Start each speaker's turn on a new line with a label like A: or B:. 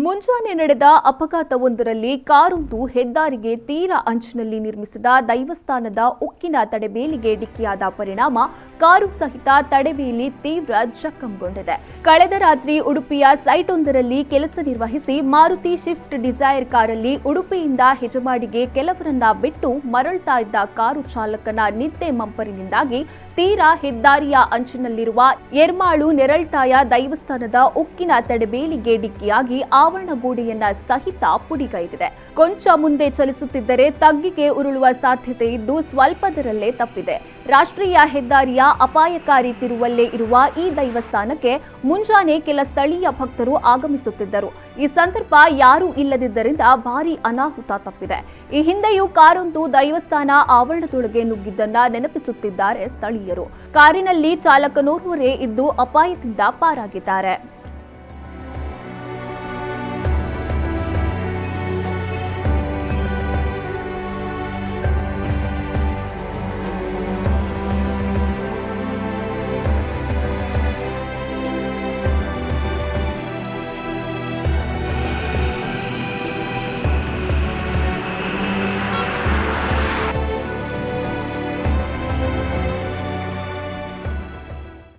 A: ಮುಂಜಾನೆ ನಡೆದ ಅಪಘಾತವೊಂದರಲ್ಲಿ ಕಾರೊಂದು ಹೆದ್ದಾರಿಗೆ ತೀರಾ ಅಂಚಿನಲ್ಲಿ ನಿರ್ಮಿಸಿದ ದೈವಸ್ಥಾನದ ಉಕ್ಕಿನ ತಡೆಬೇಲಿಗೆ ಡಿಕ್ಕಿಯಾದ ಪರಿಣಾಮ ಕಾರು ಸಹಿತ ತಡೆಬೇಲಿ ತೀವ್ರ ಜಖಂಗೊಂಡಿದೆ. ಕಳೆದ ರಾತ್ರಿ ಉಡುಪಿಯ ಸೈಟ್ವೊಂದರಲ್ಲಿ ಕೆಲಸ ನಿರ್ವಹಿಸಿ ಮಾರುತಿ ಶಿಫ್ಟ್ ಡಿಸೈರ್ ಕಾರಲ್ಲಿ ಉಡುಪಿಯಿಂದ ಹೆಜಮಾಡಿಗೆ ಕೆಲವರನ್ನ ಬಿಟ್ಟು ಮರಳ್ತಾ ಇದ್ದ ಕಾರು ಚಾಲಕನ ನಿದ್ದೆ ಮಂಪರಿನಿಂದಾಗಿ ತೀರಾ ಹೆದ್ದಾರಿಯ ಅಂಚಿನಲ್ಲಿರುವ ಎರ್ಮಾಳು ನೆರಳ್ತಾಯ ದೈವಸ್ಥಾನದ ಉಕ್ಕಿನ ತಡೆಬೇಲಿಗೆ ಡಿಕ್ಕಿಯಾಗಿ ಆವರಣಗೋಡೆಯನ್ನ ಸಹಿತ ಪುಡಿಗೈದಿದೆ. ಕೊಂಚ ಮುಂದೆ ಚಲಿಸುತ್ತಿದ್ದರೆ ತಗ್ಗಿಗೆ ಉರುಳುವ ಸಾಧ್ಯತೆ ಇದ್ದು ಸ್ವಲ್ಪದರಲ್ಲೇ ತಪ್ಪಿದೆ. ರಾಷ್ಟ್ರೀಯ ಹೆದ್ದಾರಿಯ ಅಪಾಯಕಾರಿ ತಿರುವಲ್ಲೇ ಇರುವ ಈ ದೈವಸ್ಥಾನಕ್ಕೆ ಮುಂಜಾನೆ ಕೆಲ ಸ್ಥಳೀಯ ಭಕ್ತರು ಆಗಮಿಸುತ್ತಿದ್ದರು. ಈ ಸಂದರ್ಭ ಯಾರೂ ಇಲ್ಲದಿದ್ದರಿಂದ ಭಾರೀ ಅನಾಹುತ ತಪ್ಪಿದೆ. ಈ ಹಿಂದೆಯೂ ಕಾರೊಂದು ದೈವಸ್ಥಾನ ಆವರಣದೊಳಗೆ ನುಗ್ಗಿದ್ದನ್ನ ನೆನಪಿಸುತ್ತಿದ್ದಾರೆ ಸ್ಥಳೀಯರು. ಕಾರಿನಲ್ಲಿ ಚಾಲಕನೋರ್ವರೇ ಇದ್ದು ಅಪಾಯದಿಂದ ಪಾರಾಗಿದ್ದಾರೆ.